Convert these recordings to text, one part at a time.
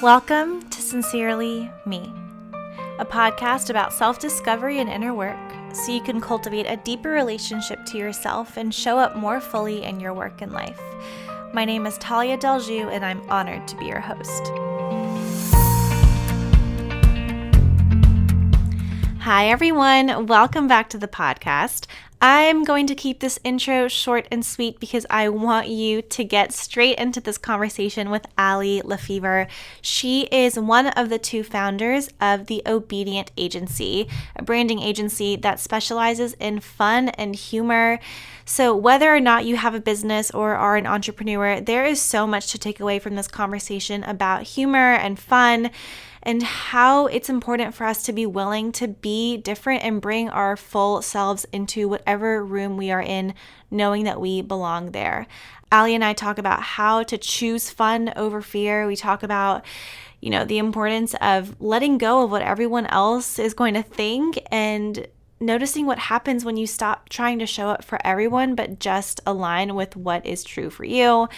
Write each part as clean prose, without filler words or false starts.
Welcome to Sincerely Me, a podcast about self-discovery and inner work so you can cultivate a deeper relationship to yourself and show up more fully in your work and life. My name is Tallia and I'm honored to be your host. Hi everyone, welcome back to the podcast. I'm going to keep this intro short and sweet because I want you to get straight into this conversation with Allie LeFevere. She is one of the two founders of the Obedient Agency, a branding agency that specializes in fun and humor. So whether or not you have a business or are an entrepreneur, there is so much to take away from this conversation about humor and fun, and how it's important for us to be willing to be different and bring our full selves into whatever room we are in, knowing that we belong there. Allie and I talk about how to choose fun over fear. We talk about, the importance of letting go of what everyone else is going to think and noticing what happens when you stop trying to show up for everyone, but just align with what is true for you.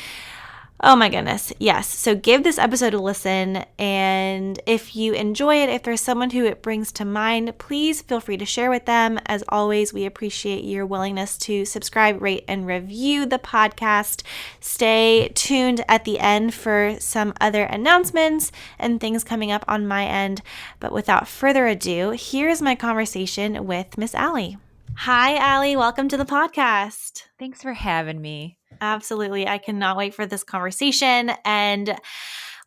Oh my goodness. Yes. So give this episode a listen. And if you enjoy it, if there's someone who it brings to mind, please feel free to share with them. As always, we appreciate your willingness to subscribe, rate, and review the podcast. Stay tuned at the end for some other announcements and things coming up on my end. But without further ado, here's my conversation with Miss Allie. Hi, Allie. Welcome to the podcast. Thanks for having me. Absolutely. I cannot wait for this conversation and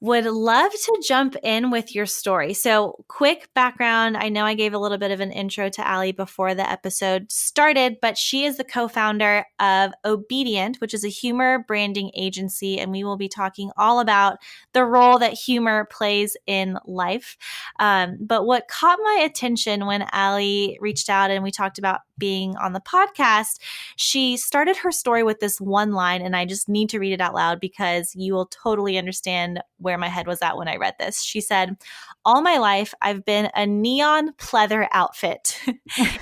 would love to jump in with your story. So, quick background. I know I gave a little bit of an intro to Allie before the episode started, but she is the co-founder of Obedient, which is a humor branding agency, and we will be talking all about the role that humor plays in life. But what caught my attention when Allie reached out and we talked about being on the podcast, she started her story with this one line, and I just need to read it out loud because you will totally understand where my head was at when I read this. She said, "All my life, I've been a neon pleather outfit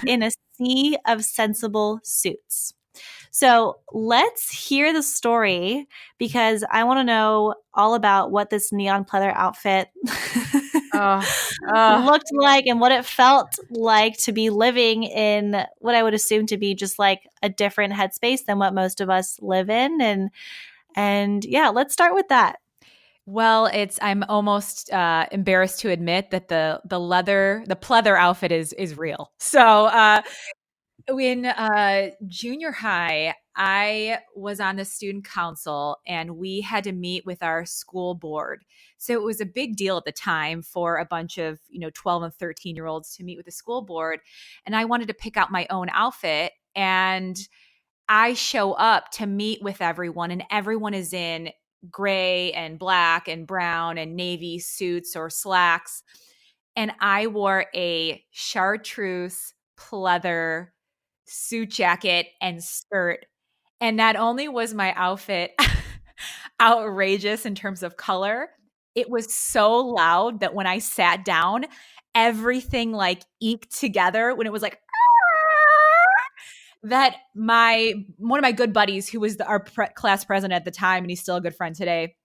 in a sea of sensible suits." So let's hear the story because I want to know all about what this neon pleather outfit looked like and what it felt like to be living in what I would assume to be just like a different headspace than what most of us live in. And yeah, let's start with that. Well, I'm almost embarrassed to admit that the pleather outfit is real. So in junior high, I was on the student council and we had to meet with our school board. So it was a big deal at the time for a bunch of 12 and 13-year-olds to meet with the school board. And I wanted to pick out my own outfit, and I show up to meet with everyone, and everyone is in gray and black and brown and navy suits or slacks. And I wore a chartreuse pleather suit jacket and skirt. And not only was my outfit outrageous in terms of color, it was so loud that when I sat down, everything like eked together when it was like, that one of my good buddies, who was our class president at the time, and he's still a good friend today,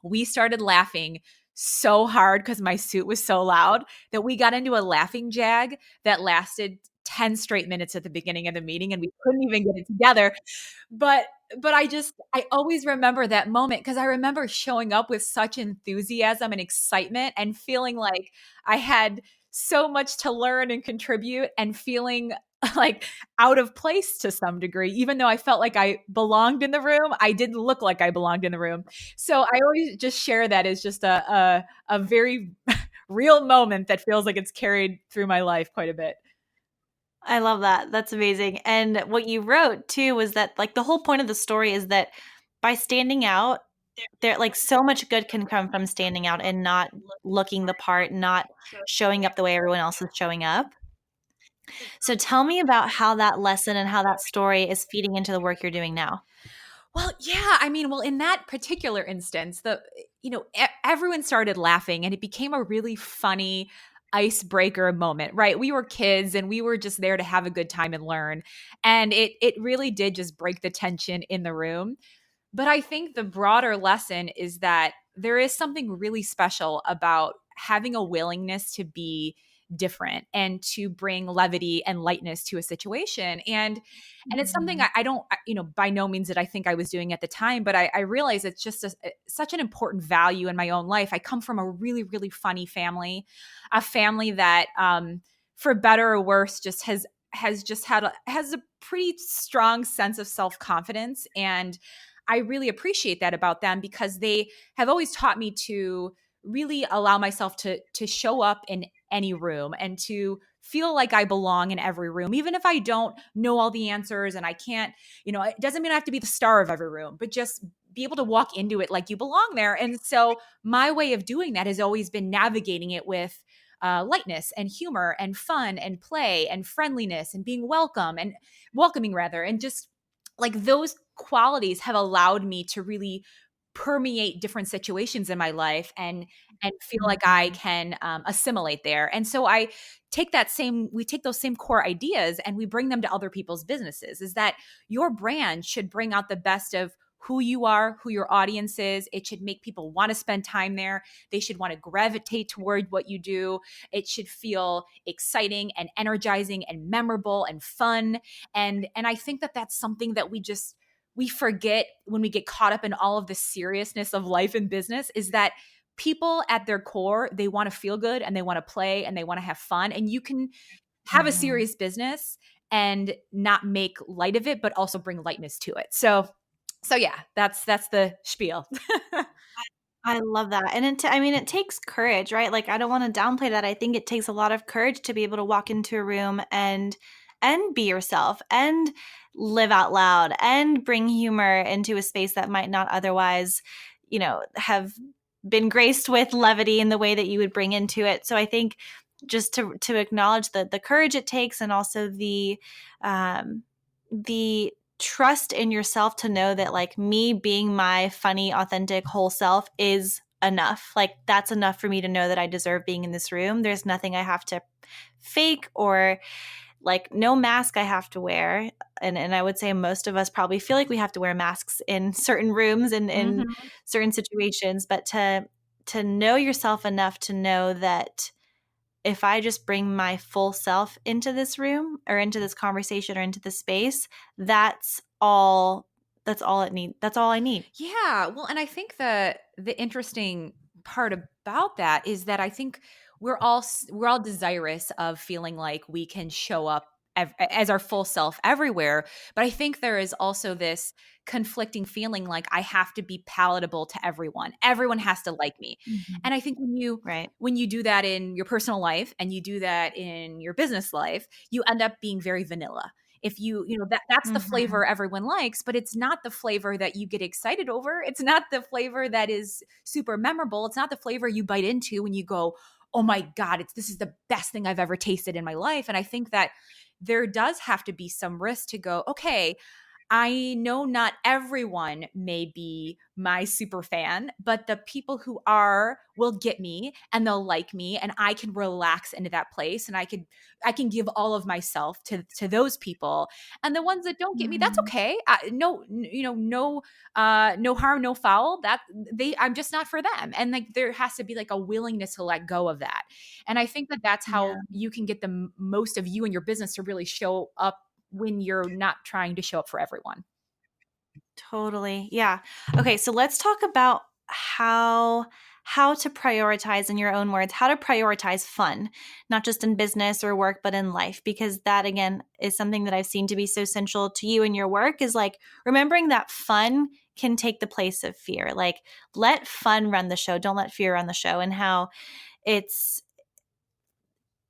we started laughing so hard because my suit was so loud that we got into a laughing jag that lasted 10 straight minutes at the beginning of the meeting, and we couldn't even get it together. But I always remember that moment because I remember showing up with such enthusiasm and excitement and feeling like I had so much to learn and contribute, and feeling like out of place to some degree. Even though I felt like I belonged in the room, I didn't look like I belonged in the room. So I always just share that as just a very real moment that feels like it's carried through my life quite a bit. I love that. That's amazing. And what you wrote too was that like the whole point of the story is that by standing out, there like so much good can come from standing out and not looking the part, not showing up the way everyone else is showing up. So tell me about how that lesson and how that story is feeding into the work you're doing now. Well, yeah. In that particular instance, everyone started laughing, and it became a really funny icebreaker moment, right? We were kids and we were just there to have a good time and learn. And it really did just break the tension in the room. But I think the broader lesson is that there is something really special about having a willingness to be different and to bring levity and lightness to a situation. And it's something Mhm. I don't, by no means did I think I was doing at the time, but I realize it's just such an important value in my own life. I come from a really, really funny family, a family that, for better or worse, just has a pretty strong sense of self-confidence. And I really appreciate that about them, because they have always taught me to really allow myself to show up in any room and to feel like I belong in every room, even if I don't know all the answers and I can't, it doesn't mean I have to be the star of every room, but just be able to walk into it like you belong there. And so my way of doing that has always been navigating it with lightness and humor and fun and play and friendliness and being welcoming rather. And just like those qualities have allowed me to really permeate different situations in my life and feel like I Mhm. can assimilate there. And so we take those same core ideas and we bring them to other people's businesses. Is that your brand should bring out the best of who you are, who your audience is. It should make people want to spend time there. They should want to gravitate toward what you do. It should feel exciting and energizing and memorable and fun. And I think that that's something that we forget when we get caught up in all of the seriousness of life and business, is that people at their core, they want to feel good and they want to play and they want to have fun. And you can have a Mhm. serious business and not make light of it, but also bring lightness to it. So yeah, that's the spiel. I love that. And I mean, it takes courage, right? Like, I don't want to downplay that. I think it takes a lot of courage to be able to walk into a room and be yourself and live out loud and bring humor into a space that might not otherwise, have been graced with levity in the way that you would bring into it. So I think just to acknowledge the courage it takes, and also the trust in yourself to know that, like, me being my funny, authentic, whole self is enough. Like, that's enough for me to know that I deserve being in this room. There's nothing I have to fake, or like no mask I have to wear. And I would say most of us probably feel like we have to wear masks in certain rooms and in Mhm. certain situations, but to know yourself enough to know that if I just bring my full self into this room or into this conversation or into this space, that's all I need. Yeah, well, and I think the interesting part about that is that I think we're all desirous of feeling like we can show up as our full self everywhere, but I think there is also this conflicting feeling like I have to be palatable to everyone. Everyone has to like me. Mhm. And I think Right. when you do that in your personal life and you do that in your business life, you end up being very vanilla. If that's the Mhm. flavor everyone likes, but it's not the flavor that you get excited over. It's not the flavor that is super memorable. It's not the flavor you bite into when you go, oh my god, this is the best thing I've ever tasted in my life. And I think that there does have to be some risk to go, okay, I know not everyone may be my super fan, but the people who are will get me and they'll like me, and I can relax into that place, and I can give all of myself to those people. And the ones that don't get me, that's Mhm. okay. No harm, no foul. That I'm just not for them. And like there has to be like a willingness to let go of that. And I think that that's Yeah. how you can get the most of you and your business to really show up when you're not trying to show up for everyone. Totally. Yeah. Okay, so let's talk about how to prioritize, in your own words, how to prioritize fun, not just in business or work, but in life, because that again is something that I've seen to be so central to you and your work, is like remembering that fun can take the place of fear. Like, let fun run the show, don't let fear run the show, and how it's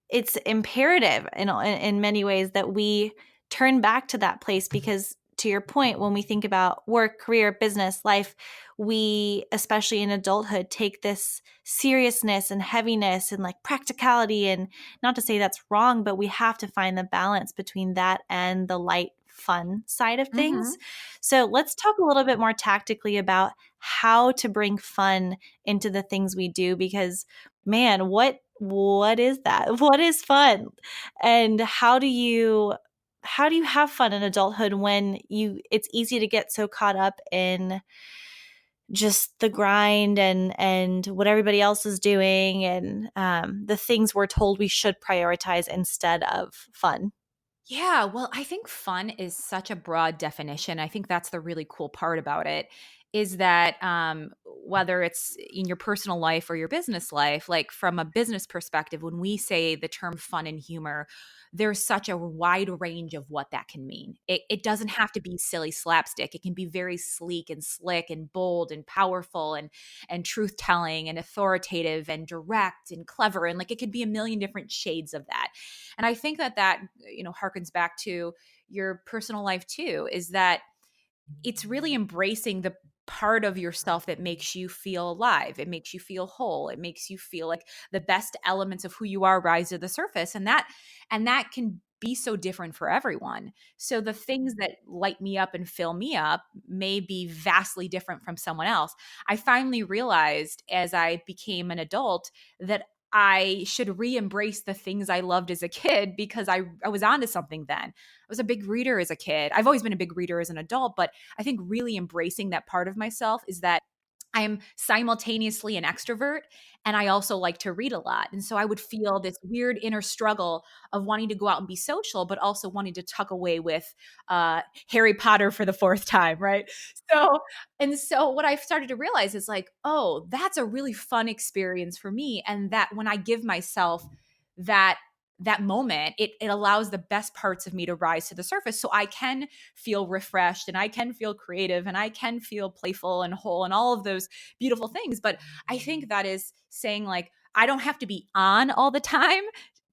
it's imperative in many ways that we turn back to that place, because to your point, when we think about work, career, business, life, we, especially in adulthood, take this seriousness and heaviness and like practicality, and not to say that's wrong, but we have to find the balance between that and the light fun side of things. Mhm. So let's talk a little bit more tactically about how to bring fun into the things we do, because man, what is that? What is fun? And how do you have fun in adulthood when it's easy to get so caught up in just the grind and what everybody else is doing, and the things we're told we should prioritize instead of fun? Yeah, well, I think fun is such a broad definition. I think that's the really cool part about it is that whether it's in your personal life or your business life, like from a business perspective, when we say the term fun and humor, there's such a wide range of what that can mean. It doesn't have to be silly slapstick. It can be very sleek and slick and bold and powerful and truth telling and authoritative and direct and clever. And like it could be a million different shades of that. And I think that harkens back to your personal life too, is that it's really embracing the part of yourself that makes you feel alive. It makes you feel whole. It makes you feel like the best elements of who you are rise to the surface. And that can be so different for everyone. So the things that light me up and fill me up may be vastly different from someone else. I finally realized as I became an adult that I should re-embrace the things I loved as a kid because I was onto something then. I was a big reader as a kid. I've always been a big reader as an adult, but I think really embracing that part of myself is that I'm simultaneously an extrovert and I also like to read a lot. And so I would feel this weird inner struggle of wanting to go out and be social, but also wanting to tuck away with Harry Potter for the fourth time, right? So, and so what I started to realize is like, oh, that's a really fun experience for me. And that when I give myself that that moment, it allows the best parts of me to rise to the surface so I can feel refreshed and I can feel creative and I can feel playful and whole and all of those beautiful things. But I think that is saying like I don't have to be on all the time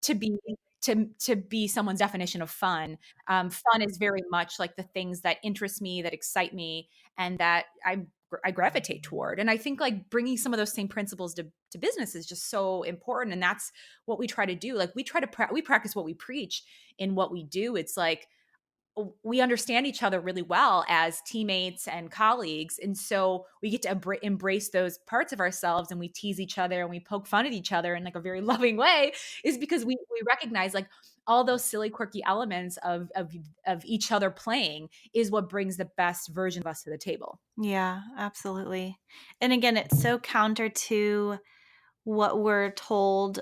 to be to be someone's definition of fun. Fun is very much like the things that interest me, that excite me, and that I gravitate toward. And I think like bringing some of those same principles to business is just so important. And that's what we try to do. Like we try to we practice what we preach in what we do. It's like we understand each other really well as teammates and colleagues. And so we get to embrace those parts of ourselves and we tease each other and we poke fun at each other in like a very loving way is because we recognize like all those silly, quirky elements of each other playing is what brings the best version of us to the table. Yeah, absolutely. And again, it's so counter to what we're told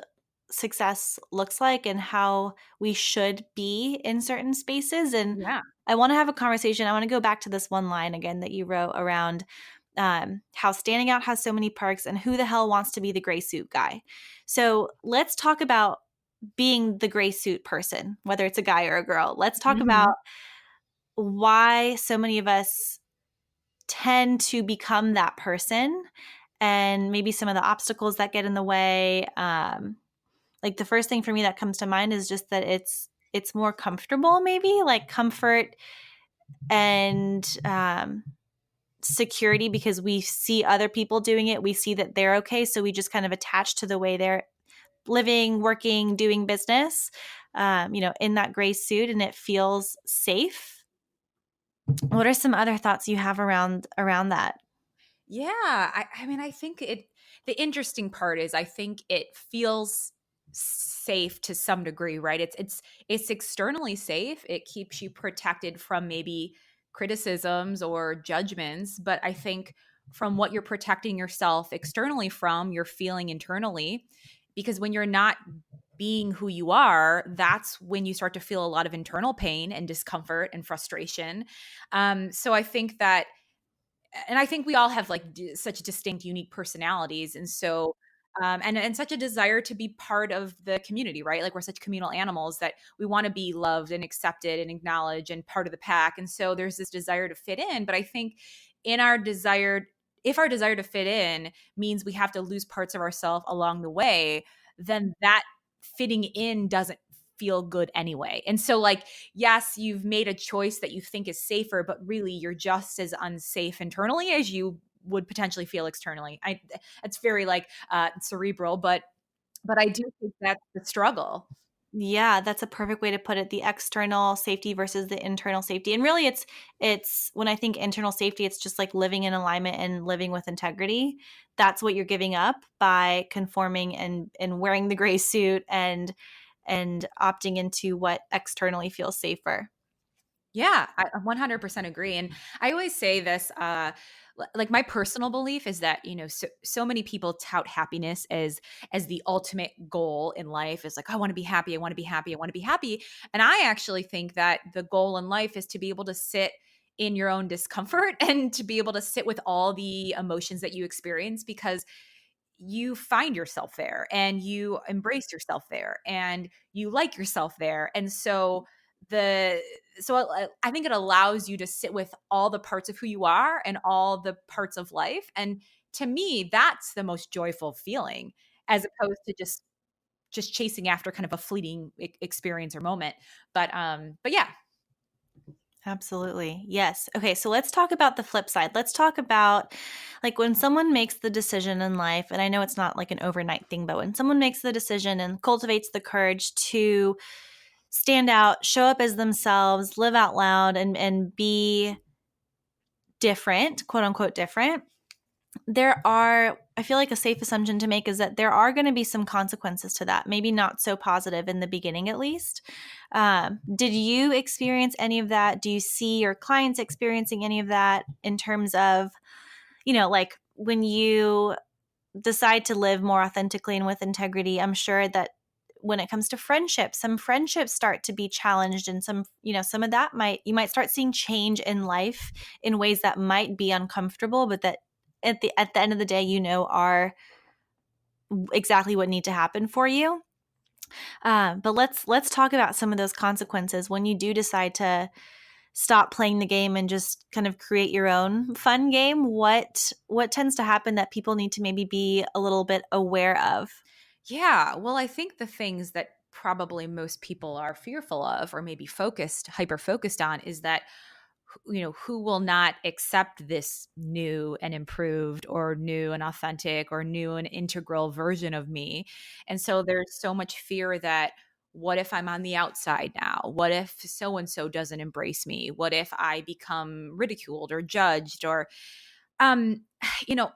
success looks like and how we should be in certain spaces. And Yeah. I want to have a conversation. I want to go back to this one line again that you wrote around how standing out has so many perks and who the hell wants to be the gray suit guy. So let's talk about being the gray suit person, whether it's a guy or a girl. Let's talk about Mhm. why so many of us tend to become that person and maybe some of the obstacles that get in the way. Like the first thing for me that comes to mind is just that it's more comfortable, maybe like comfort and security, because we see other people doing it. We see that they're okay. So we just kind of attach to the way they're living, working, doing business, in that gray suit, and it feels safe. What are some other thoughts you have around that? Yeah, I mean, I think the interesting part is I think it feels safe to some degree, right? It's externally safe. It keeps you protected from maybe criticisms or judgments, but I think from what you're protecting yourself externally from, you're feeling internally because when you're not being who you are, that's when you start to feel a lot of internal pain and discomfort and frustration. So I think that and I think we all have like such distinct, unique personalities, and so and such a desire to be part of the community, right? Like we're such communal animals that we want to be loved and accepted and acknowledged and part of the pack, and so there's this desire to fit in. But I think in our desired, if our desire to fit in means we have to lose parts of ourselves along the way, then that fitting in doesn't feel good anyway. And so like yes, you've made a choice that you think is safer, but really you're just as unsafe internally as you would potentially feel externally. It's very like cerebral, but I do think that's the struggle. Yeah, that's a perfect way to put it. The external safety versus the internal safety. And really it's when I think internal safety, it's just like living in alignment and living with integrity. That's what you're giving up by conforming and wearing the gray suit and opting into what externally feels safer. Yeah, I 100% agree. And I always say this, like my personal belief is that, so many people tout happiness as the ultimate goal in life is like, I want to be happy, I want to be happy, I want to be happy. And I actually think that the goal in life is to be able to sit in your own discomfort and to be able to sit with all the emotions that you experience, because you find yourself there and you embrace yourself there and you like yourself there. And the I think it allows you to sit with all the parts of who you are and all the parts of life. And to me, that's the most joyful feeling, as opposed to just chasing after kind of a fleeting experience or moment. But yeah. Absolutely. Yes. Okay. So let's talk about the flip side. Let's talk about like when someone makes the decision in life, and I know it's not like an overnight thing, but when someone makes the decision and cultivates the courage to stand out, show up as themselves, live out loud, and be different, quote unquote, different, I feel like a safe assumption to make is that there are going to be some consequences to that, maybe not so positive in the beginning, at least. Did you experience any of that? Do you see your clients experiencing any of that in terms of, like when you decide to live more authentically and with integrity? I'm sure that when it comes to friendships, some friendships start to be challenged, and some of that you might start seeing change in life in ways that might be uncomfortable, but that at the end of the day, are exactly what need to happen for you. But let's talk about some of those consequences when you do decide to stop playing the game and just kind of create your own fun game. What tends to happen that people need to maybe be a little bit aware of? Yeah. Well, I think the things that probably most people are fearful of, or maybe hyper focused on, is that, who will not accept this new and improved or new and authentic or new and integral version of me. And so there's so much fear that, what if I'm on the outside now? What if so and so doesn't embrace me? What if I become ridiculed or judged? Or um you know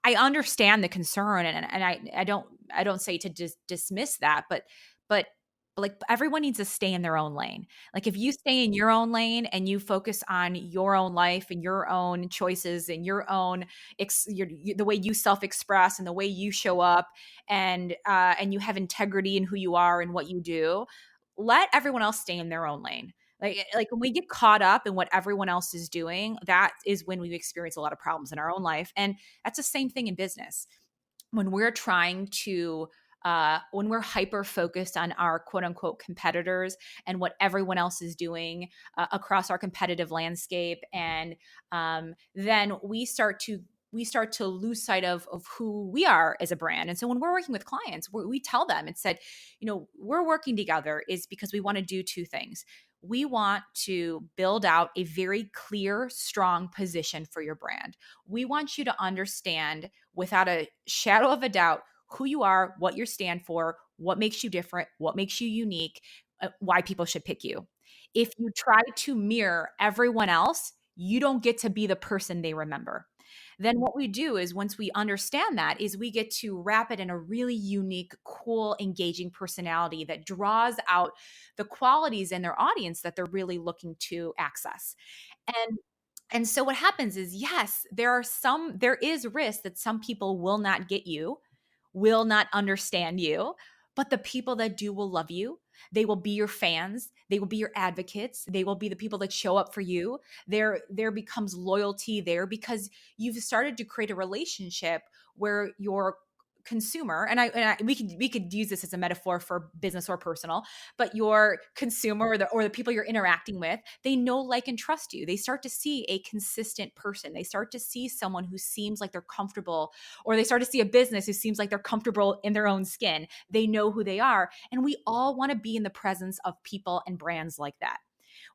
I understand the concern, and I don't say to just dismiss that, but like everyone needs to stay in their own lane. Like if you stay in your own lane and you focus on your own life and your own choices and your own the way you self-express and the way you show up, and you have integrity in who you are and what you do, let everyone else stay in their own lane. Like when we get caught up in what everyone else is doing, that is when we experience a lot of problems in our own life. And that's the same thing in business. When we're trying to when we're hyper focused on our quote unquote competitors and what everyone else is doing across our competitive landscape, and then we start to lose sight of who we are as a brand. And so when we're working with clients, we tell them, it said, we're working together is because we want to do two things. We want to build out a very clear, strong position for your brand. We want you to understand without a shadow of a doubt who you are, what you stand for, what makes you different, what makes you unique, why people should pick you. If you try to mirror everyone else, you don't get to be the person they remember. Then what we do is, once we understand that, is we get to wrap it in a really unique, cool, engaging personality that draws out the qualities in their audience that they're really looking to access. And so what happens is, yes, there is risk that some people will not get you, will not understand you, but the people that do will love you. They will be your fans, they will be your advocates, they will be the people that show up for you. There becomes loyalty there because you've started to create a relationship where your consumer, and we could use this as a metaphor for business or personal, but your consumer, or the people you're interacting with, they know, like, and trust you. They start to see a consistent person. They start to see someone who seems like they're comfortable, or they start to see a business who seems like they're comfortable in their own skin. They know who they are. And we all want to be in the presence of people and brands like that.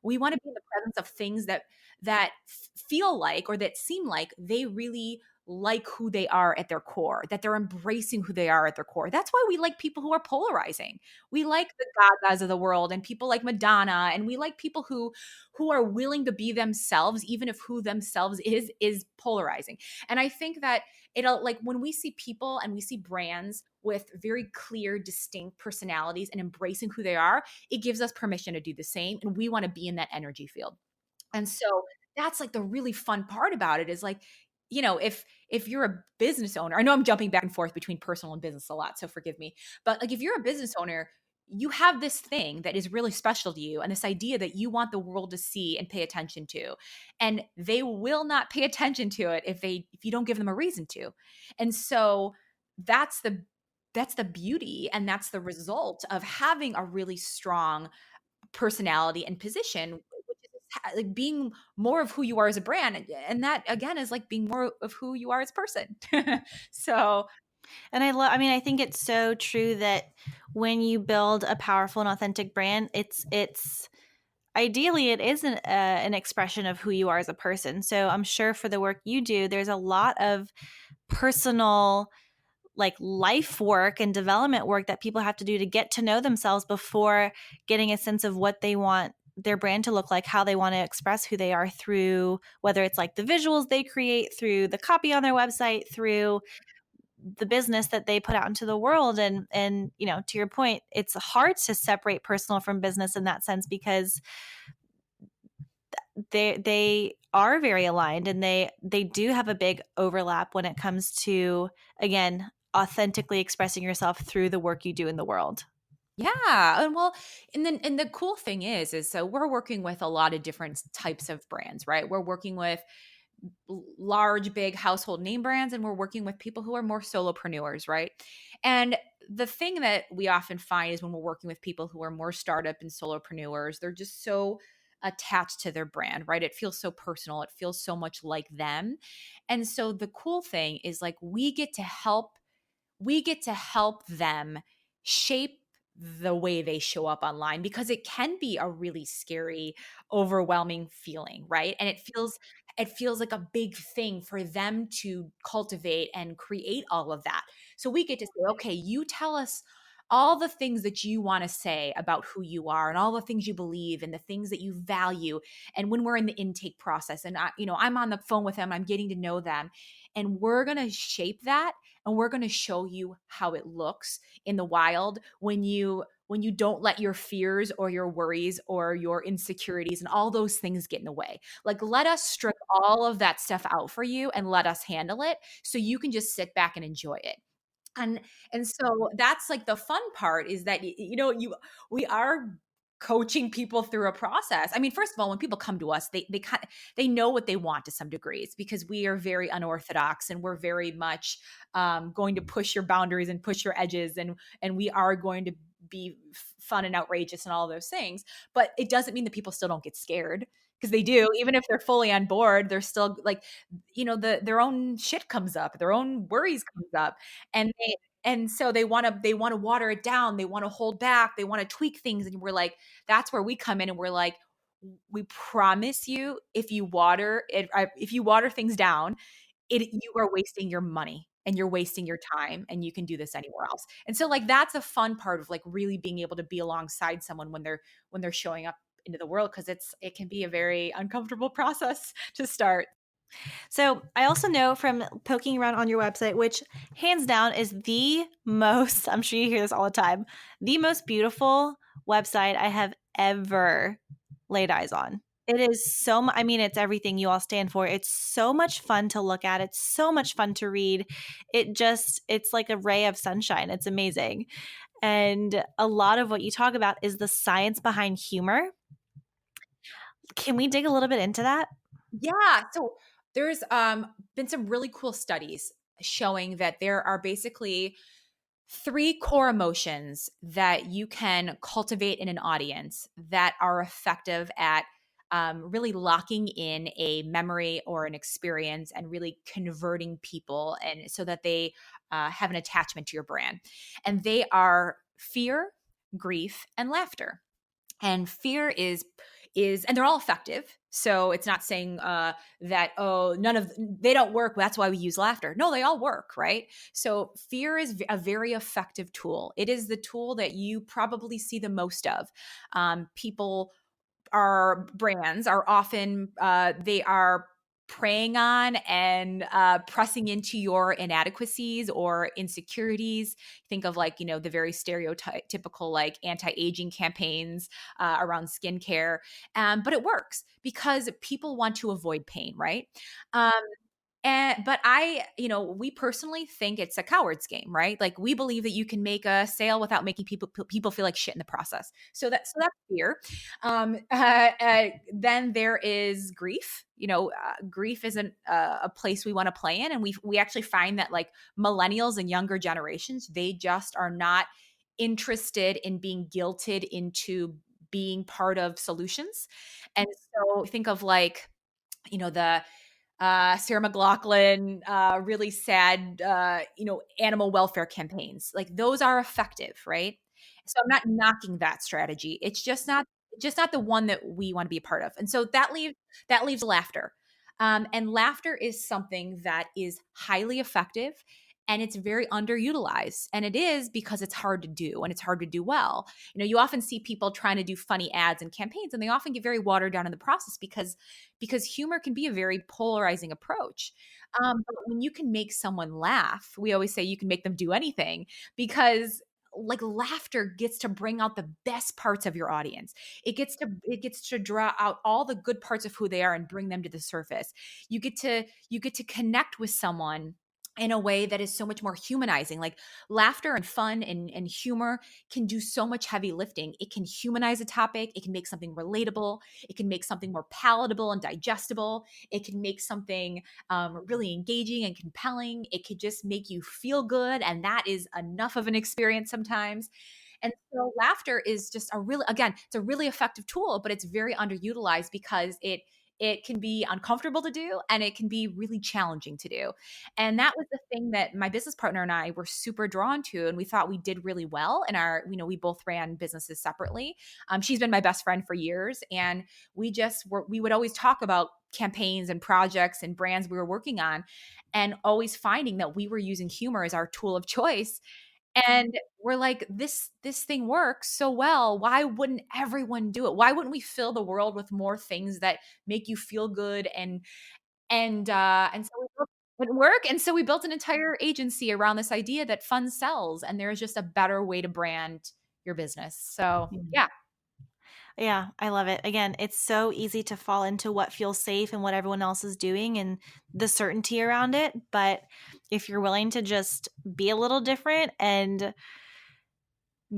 We want to be in the presence of things that feel like, or that seem like they really like who they are at their core, that they're embracing who they are at their core. That's why we like people who are polarizing. We like the Gagas of the world and people like Madonna, and we like people who are willing to be themselves, even if who themselves is polarizing. And I think that it'll, like, when we see people and we see brands with very clear, distinct personalities and embracing who they are, it gives us permission to do the same. And we want to be in that energy field. And so that's like the really fun part about it is like, if you're a business owner, I know I'm jumping back and forth between personal and business a lot, so forgive me. But like if you're a business owner, you have this thing that is really special to you and this idea that you want the world to see and pay attention to. And they will not pay attention to it if you don't give them a reason to. And so that's the beauty and that's the result of having a really strong personality and position, which is like being more of who you are as a brand. And that again is like being more of who you are as a person. So And I think it's so true that when you build a powerful and authentic brand, it's ideally it is an expression of who you are as a person. So I'm sure for the work you do, there's a lot of personal, like, life work and development work that people have to do to get to know themselves before getting a sense of what they want their brand to look like, how they want to express who they are through, whether it's like the visuals they create, through the copy on their website, through the business that they put out into the world. And to your point, it's hard to separate personal from business in that sense, because they are very aligned, and they do have a big overlap when it comes to, again, authentically expressing yourself through the work you do in the world. yeah, and well, and the cool thing is so we're working with a lot of different types of brands, right? We're working with large, big household name brands, and we're working with people who are more solopreneurs, right? And the thing that we often find is when we're working with people who are more startup and solopreneurs, they're just so attached to their brand, right? It feels so personal. It feels so much like them. And so the cool thing is like we get to help them shape the way they show up online, because it can be a really scary, overwhelming feeling, right? And it feels like a big thing for them to cultivate and create all of that. So we get to say, okay, you tell us all the things that you want to say about who you are and all the things you believe and the things that you value. And when we're in the intake process and I'm on the phone with them, I'm getting to know them, and we're going to shape that, and we're going to show you how it looks in the wild when you don't let your fears or your worries or your insecurities and all those things get in the way. Like, let us strip all of that stuff out for you and let us handle it so you can just sit back and enjoy it. And and so that's like the fun part, is that we are coaching people through a process. I mean, first of all, when people come to us, they know what they want to some degrees, because we are very unorthodox and we're very much going to push your boundaries and push your edges, and we are going to be fun and outrageous and all those things. But it doesn't mean that people still don't get scared, because they do. Even if they're fully on board, they're still like, their own shit comes up, their own worries comes up, and so they want to water it down, they want to hold back, they want to tweak things, and we're like, that's where we come in, and we're like, we promise you, if you water things down, you are wasting your money and you're wasting your time, and you can do this anywhere else. And so like that's a fun part of like really being able to be alongside someone when they're showing up into the world, because it can be a very uncomfortable process to start. So I also know from poking around on your website, which hands down is the most, I'm sure you hear this all the time, the most beautiful website I have ever laid eyes on. It is it's everything you all stand for. It's so much fun to look at. It's so much fun to read. It's like a ray of sunshine. It's amazing. And a lot of what you talk about is the science behind humor. Can we dig a little bit into that? Yeah. So there's been some really cool studies showing that there are basically three core emotions that you can cultivate in an audience that are effective at really locking in a memory or an experience and really converting people, and so that they have an attachment to your brand. And they are fear, grief, and laughter. And fear and they're all effective. So it's not saying that, oh, they don't work, that's why we use laughter. No, they all work, right? So fear is a very effective tool. It is the tool that you probably see the most of. People, our brands are often they are preying on and pressing into your inadequacies or insecurities. Think of, like, the very stereotypical, like, anti-aging campaigns around skincare. But it works because people want to avoid pain, right? um, but we personally think it's a coward's game, right? Like, we believe that you can make a sale without making people feel like shit in the process. So that's fear. Then there is grief. Grief isn't a place we want to play in, and we actually find that, like, millennials and younger generations, they just are not interested in being guilted into being part of solutions. And so think of, like, the Sarah McLachlan, really sad, animal welfare campaigns. Like, those are effective, right? So I'm not knocking that strategy. It's just not the one that we want to be a part of. And so that leaves laughter. And laughter is something that is highly effective, and it's very underutilized. And it is because it's hard to do, and it's hard to do well. You often see people trying to do funny ads and campaigns, and they often get very watered down in the process because humor can be a very polarizing approach. But when you can make someone laugh, we always say you can make them do anything, because, like, laughter gets to bring out the best parts of your audience. It gets to draw out all the good parts of who they are and bring them to the surface. You get to connect with someone in a way that is so much more humanizing. Like, laughter and fun and humor can do so much heavy lifting. It can humanize a topic. It can make something relatable. It can make something more palatable and digestible. It can make something really engaging and compelling. It could just make you feel good. And that is enough of an experience sometimes. And so laughter is just it's a really effective tool, but it's very underutilized because it can be uncomfortable to do, and it can be really challenging to do. And that was the thing that my business partner and I were super drawn to, and we thought we did really well in our, we both ran businesses separately. She's been my best friend for years, and we would always talk about campaigns and projects and brands we were working on, and always finding that we were using humor as our tool of choice. And we're like, this thing works so well. Why wouldn't everyone do it? Why wouldn't we fill the world with more things that make you feel good? And so we built it work. And so we built an entire agency around this idea that fun sells, and there's just a better way to brand your business. So yeah. Yeah, I love it. Again, it's so easy to fall into what feels safe and what everyone else is doing and the certainty around it. But if you're willing to just be a little different and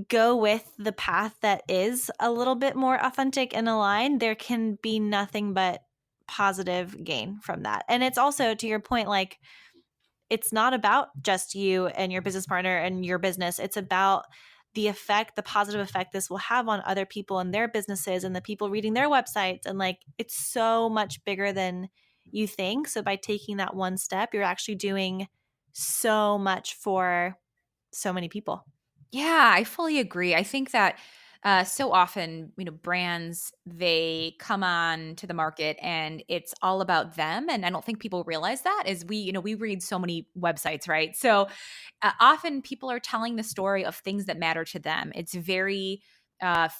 go with the path that is a little bit more authentic and aligned, there can be nothing but positive gain from that. And it's also, to your point, like, it's not about just you and your business partner and your business. It's about the positive effect this will have on other people and their businesses and the people reading their websites. And, like, it's so much bigger than you think. So by taking that one step, you're actually doing so much for so many people. Yeah, I fully agree. I think that so often, brands, they come on to the market and it's all about them. And I don't think people realize that, is we read so many websites, right? So often people are telling the story of things that matter to them. It's very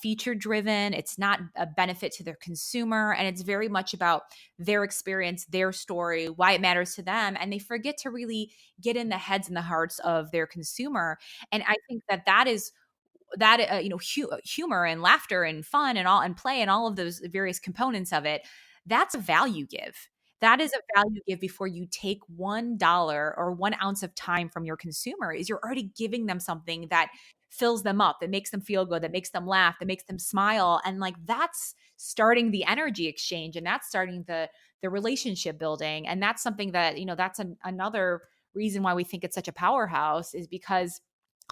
feature driven. It's not a benefit to their consumer. And it's very much about their experience, their story, why it matters to them. And they forget to really get in the heads and the hearts of their consumer. And I think that is that humor and laughter and fun and all and play and all of those various components of it, that's a value give. That is a value give before you take $1 or 1 ounce of time from your consumer. Is you're already giving them something that fills them up, that makes them feel good, that makes them laugh, that makes them smile. And, like, that's starting the energy exchange, and that's starting the relationship building. And that's something that, that's another reason why we think it's such a powerhouse, is because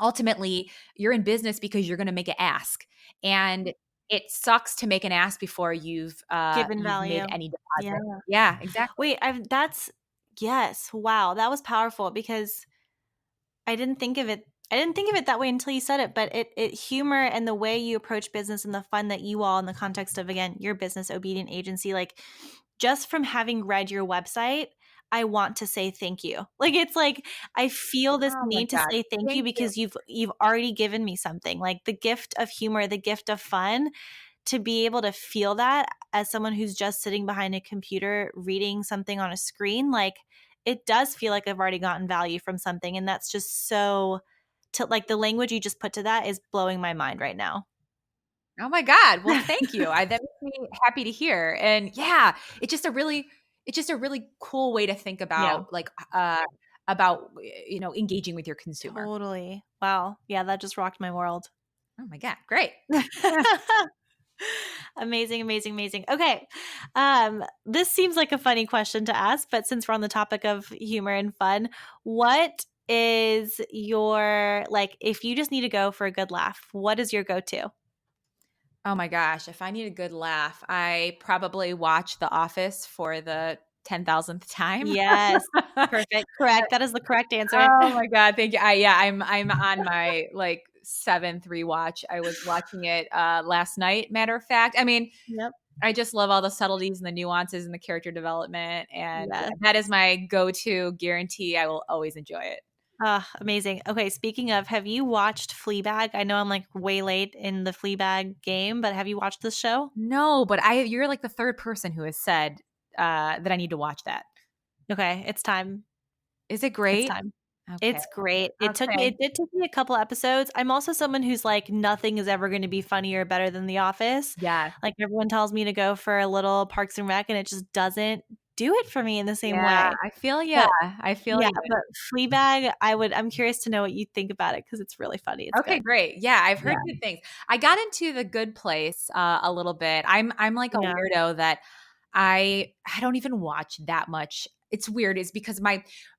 ultimately you're in business because you're going to make an ask, and it sucks to make an ask before Given you've made value. any Yeah. deposit. Yeah, exactly. Wait, yes. Wow. That was powerful because I didn't think of it. I didn't think of it that way until you said it, but it humor and the way you approach business and the fun that you all in the context of, again, your business obedient agency, like just from having read your website, I want to say thank you. Like it's like I feel this Oh my need to God. say thank you Thank you. because you've already given me something. Like the gift of humor, the gift of fun, to be able to feel that as someone who's just sitting behind a computer reading something on a screen, like it does feel like I've already gotten value from something. And that's just so to like the language you just put to that is blowing my mind right now. Oh my God. Well, thank you. That makes me happy to hear. And yeah, it's just a really cool way to think Yeah, about engaging with your consumer. totally. Wow. Yeah, that just rocked my world. Oh my God. Great. Amazing, amazing, amazing. Okay. This seems like a funny question to ask, but since we're on the topic of humor and fun, what is your like if you just need to go for a good laugh, what is your go-to? Oh my gosh, if I need a good laugh, I probably watch The Office for the 10,000th time. Yes. Perfect. Correct. That is the correct answer. Oh my God, thank you. I'm on my like 7th rewatch. I was watching it last night, matter of fact. I mean, Yep. I just love all the subtleties and the nuances and the character development, and Yes. that is my go-to guarantee. I will always enjoy it. Ah, amazing. Okay, speaking of, have you watched Fleabag? I know I'm like way late in the Fleabag game, but have you watched this show? No, but you're like the third person who has said that I need to watch that. Okay, it's time. Is it It's great? time. Okay. It's great. Okay. It did take me a couple episodes. I'm also someone who's like nothing is ever going to be funnier or better than The Office. Yes. Like everyone tells me to go for a little Parks and Rec and it just doesn't do it for me in the same Yeah, way. I feel ya. But I feel yeah, ya. but Fleabag, I'm curious to know what you think about it because it's really funny. It's Okay, good. great. Yeah, I've Yeah. heard good things. I got into The Good Place, a little bit. I'm like a Yeah. weirdo that I don't even watch that much. It's weird. It's because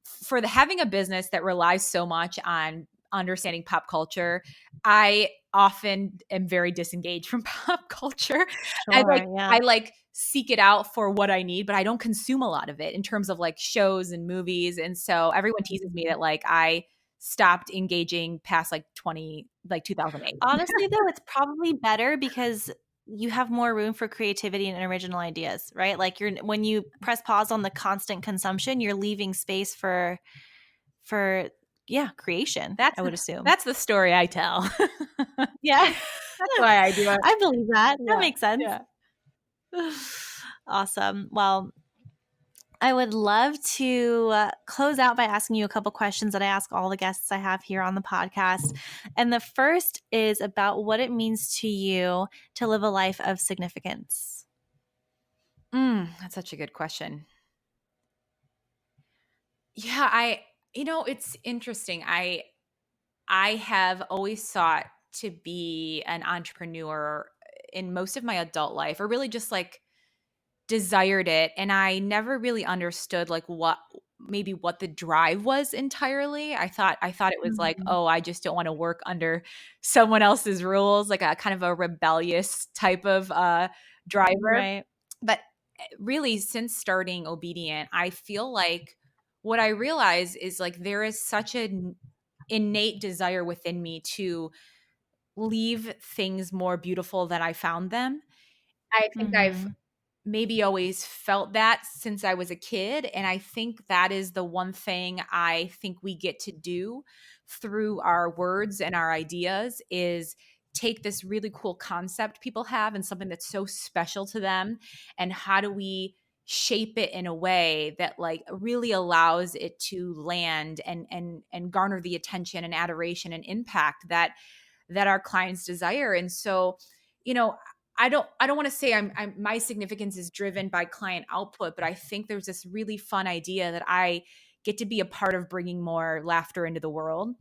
for the having a business that relies so much on understanding pop culture, I often am very disengaged from pop culture. Sure. Yeah. I like seek it out for what I need, but I don't consume a lot of it in terms of like shows and movies. And so everyone teases me that like I stopped engaging past like 2008. Honestly, though, it's probably better because you have more room for creativity and original ideas, right? Like you're when you press pause on the constant consumption, you're leaving space for yeah, creation, That's I the would assume. that's the story I tell. Yeah. That's why I do it. I believe that. That Yeah, makes sense. yeah. Awesome. Well, I would love to close out by asking you a couple questions that I ask all the guests I have here on the podcast. And the first is about what it means to you to live a life of significance. That's such a good question. Yeah, it's interesting. I have always sought to be an entrepreneur in most of my adult life, or really just like desired it, and I never really understood like what the drive was entirely. I thought it was like, Mhm. oh, I just don't want to work under someone else's rules, like a kind of a rebellious type of driver. Right. But really, since starting Obedient, I feel like what I realize is like there is such an innate desire within me to leave things more beautiful than I found them. I think I've Mhm. maybe always felt that since I was a kid. And I think that is the one thing I think we get to do through our words and our ideas is take this really cool concept people have and something that's so special to them. And how do we shape it in a way that like really allows it to land and garner the attention and adoration and impact that our clients desire. And so, you know, I don't want to say my significance is driven by client output, but I think there's this really fun idea that I get to be a part of bringing more laughter into the world.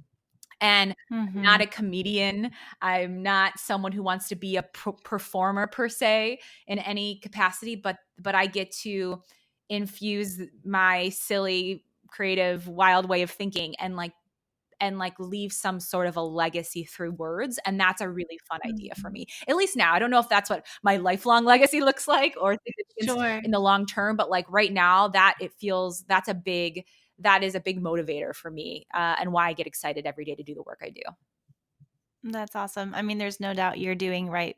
And I'm not Mhm. a comedian. I'm not someone who wants to be a performer per se in any capacity, but I get to infuse my silly, creative, wild way of thinking and leave some sort of a legacy through words. And that's a really fun idea for Mhm. me. At least now. I don't know if that's what my lifelong legacy looks like or significance Sure. in the long term, but like right now that it feels that is a big motivator for me, and why I get excited every day to do the work I do. That's awesome. I mean, there's no doubt you're doing right.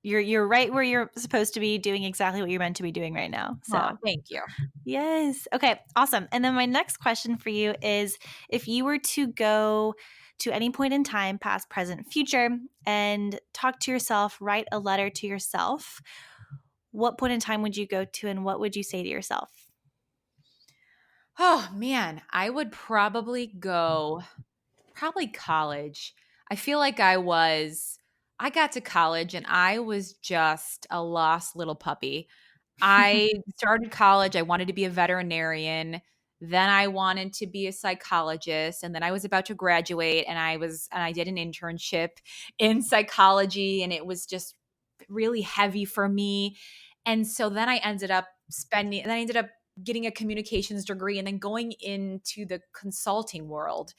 You're right where you're supposed to be, doing exactly what you're meant to be doing right now. Aw, So thank you. yes. Okay, awesome. And then my next question for you is, if you were to go to any point in time, past, present, future, and talk to yourself, write a letter to yourself, what point in time would you go to and what would you say to yourself? Oh man, I would probably go college. I feel like I got to college and I was just a lost little puppy. I started college, I wanted to be a veterinarian, then I wanted to be a psychologist, and then I was about to graduate and I did an internship in psychology, and it was just really heavy for me. And so then I ended up getting a communications degree and then going into the consulting world.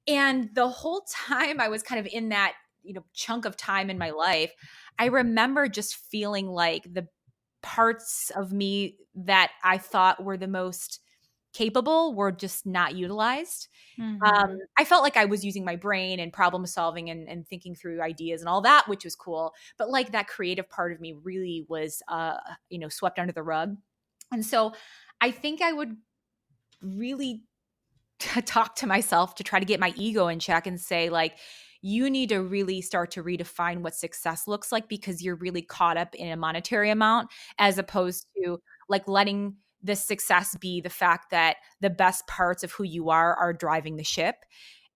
And the whole time I was kind of in that, chunk of time in my life, I remember just feeling like the parts of me that I thought were the most capable were just not utilized. Mm-hmm. I felt like I was using my brain and problem solving and thinking through ideas and all that, which was cool. But like that creative part of me really was, swept under the rug. And so I think I would really talk to myself to try to get my ego in check and say, like, you need to really start to redefine what success looks like, because you're really caught up in a monetary amount, as opposed to like letting the success be the fact that the best parts of who you are driving the ship.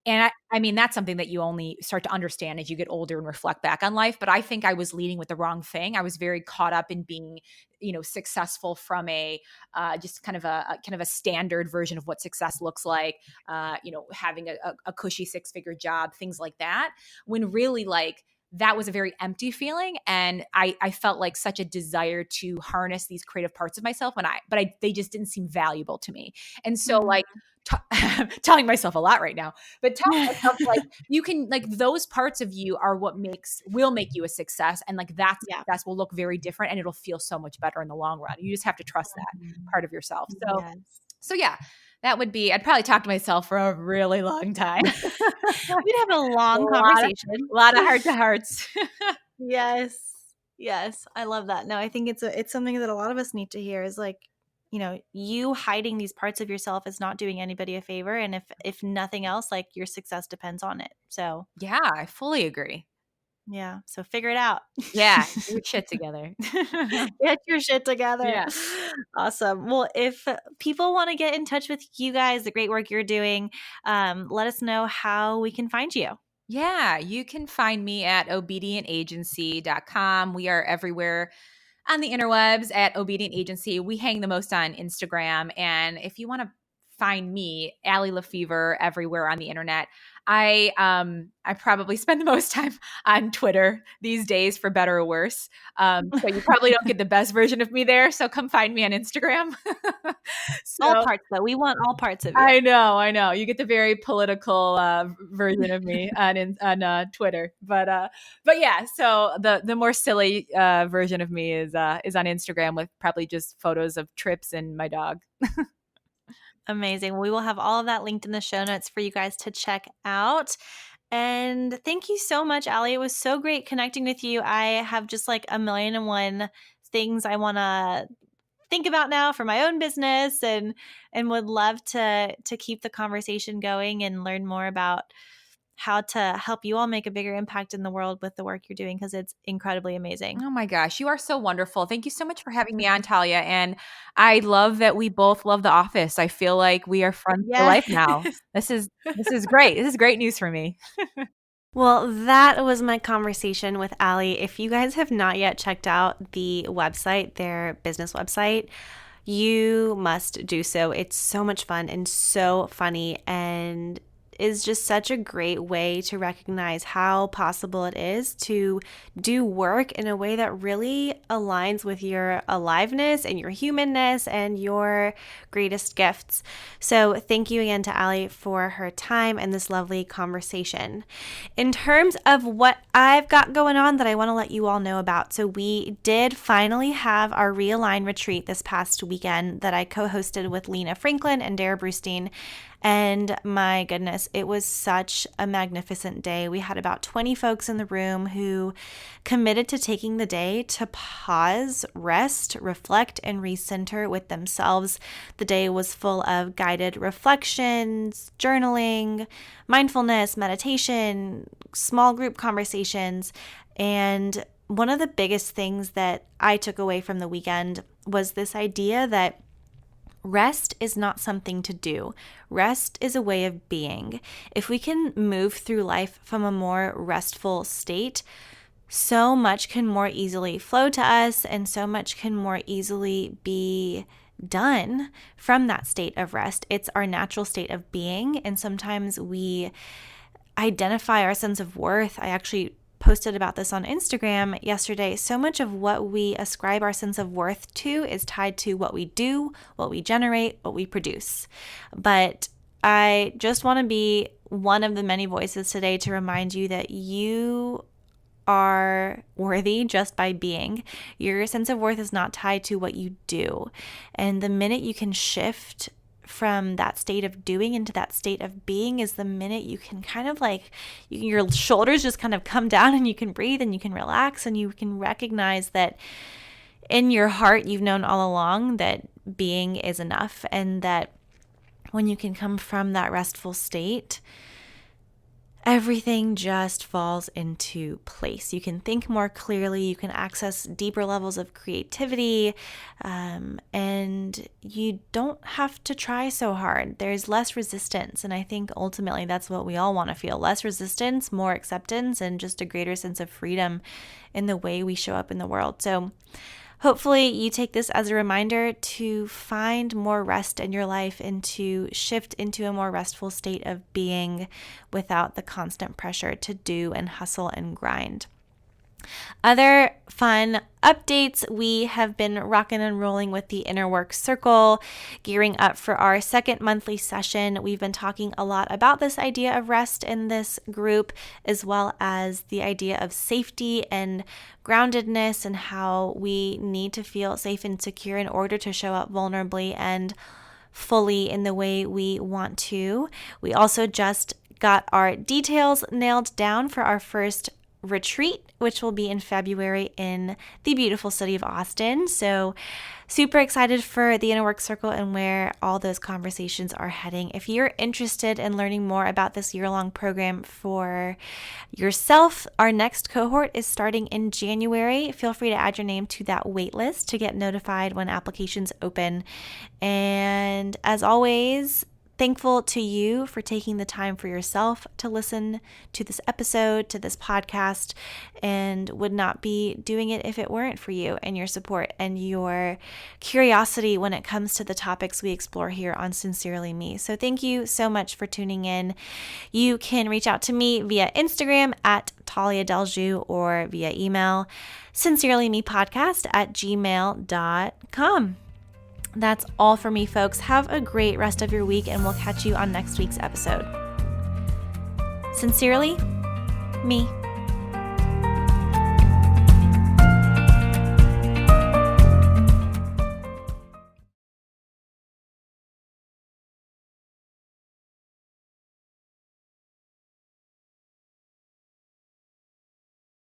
And I mean, that's something that you only start to understand as you get older and reflect back on life. But I think I was leading with the wrong thing. I was very caught up in being, successful from a just kind of a standard version of what success looks like. Having a cushy 6-figure job, things like that. When really, like, that was a very empty feeling, and I felt like such a desire to harness these creative parts of myself, but they just didn't seem valuable to me. And so, like, telling myself a lot right now, but telling myself, like, you can, like, those parts of you are what will make you a success, and like that Yeah. success will look very different and it'll feel so much better in the long run. You just have to trust that part of yourself. Yes. So yeah, I'd probably talk to myself for a really long time. We'd have a a long lot of, conversation. a lot of heart to hearts. Yes. Yes. I love that. No, I think it's something that a lot of us need to hear, is like, you hiding these parts of yourself is not doing anybody a favor. And if nothing else, like, your success depends on it. So Yeah, I fully agree. yeah. So figure it out. Yeah, get your shit together. Get your shit together. Yeah. Awesome. Well, if people want to get in touch with you guys, the great work you're doing, let us know how we can find you. Yeah, you can find me at obedientagency.com. We are everywhere on the interwebs at Obedient Agency. We hang the most on Instagram. And if you want to find me, Allie LeFevere, everywhere on the internet. I probably spend the most time on Twitter these days, for better or worse. So you probably don't get the best version of me there. So come find me on Instagram. All parts, though. We want all parts of you. I know. You get the very political version of me on Twitter, but yeah. So the more silly version of me is on Instagram, with probably just photos of trips and my dog. Amazing. We will have all of that linked in the show notes for you guys to check out. And thank you so much, Allie. It was so great connecting with you. I have just like a million and one things I want to think about now for my own business, and would love to keep the conversation going and learn more about how to help you all make a bigger impact in the world with the work you're doing, because it's incredibly amazing. Oh my gosh, you are so wonderful. Thank you so much for having me on, Tallia. And I love that we both love The Office. I feel like we are friends for life now. This is great. This is great news for me. Well, that was my conversation with Allie. If you guys have not yet checked out the website, their business website, you must do so. It's so much fun and so funny, and is just such a great way to recognize how possible it is to do work in a way that really aligns with your aliveness and your humanness and your greatest gifts. So thank you again to Allie for her time and this lovely conversation. In terms of what I've got going on that I want to let you all know about, so we did finally have our Realign retreat this past weekend that I co-hosted with Lena Franklin and Dara Brustein. And my goodness, it was such a magnificent day. We had about 20 folks in the room who committed to taking the day to pause, rest, reflect, and recenter with themselves. The day was full of guided reflections, journaling, mindfulness, meditation, small group conversations. And one of the biggest things that I took away from the weekend was this idea that rest is not something to do. Rest is a way of being. If we can move through life from a more restful state, so much can more easily flow to us and so much can more easily be done from that state of rest. It's our natural state of being, and sometimes we identify our sense of worth. I actually posted about this on Instagram yesterday. So much of what we ascribe our sense of worth to is tied to what we do, what we generate, what we produce. But I just want to be one of the many voices today to remind you that you are worthy just by being. Your sense of worth is not tied to what you do. And the minute you can shift from that state of doing into that state of being is the minute you can kind of like, your shoulders just kind of come down and you can breathe and you can relax and you can recognize that in your heart you've known all along that being is enough, and that when you can come from that restful state, everything just falls into place. You can think more clearly, you can access deeper levels of creativity, and you don't have to try so hard. There's less resistance, and I think ultimately that's what we all want to feel. Less resistance, more acceptance, and just a greater sense of freedom in the way we show up in the world. So hopefully you take this as a reminder to find more rest in your life and to shift into a more restful state of being without the constant pressure to do and hustle and grind. Other fun updates: we have been rocking and rolling with the Inner Work Circle, gearing up for our second monthly session. We've been talking a lot about this idea of rest in this group, as well as the idea of safety and groundedness and how we need to feel safe and secure in order to show up vulnerably and fully in the way we want to. We also just got our details nailed down for our first retreat, which will be in February in the beautiful city of Austin. So super excited for the Inner Work Circle and where all those conversations are heading. If you're interested in learning more about this year-long program for yourself, our next cohort is starting in January. Feel free to add your name to that wait list to get notified when applications open. And as always, thankful to you for taking the time for yourself to listen to this episode, to this podcast, and would not be doing it if it weren't for you and your support and your curiosity when it comes to the topics we explore here on Sincerely Me. So thank you so much for tuning in. You can reach out to me via Instagram at Tallia Delju or via email sincerelymepodcast@gmail.com. That's all for me, folks. Have a great rest of your week, and we'll catch you on next week's episode. Sincerely, me.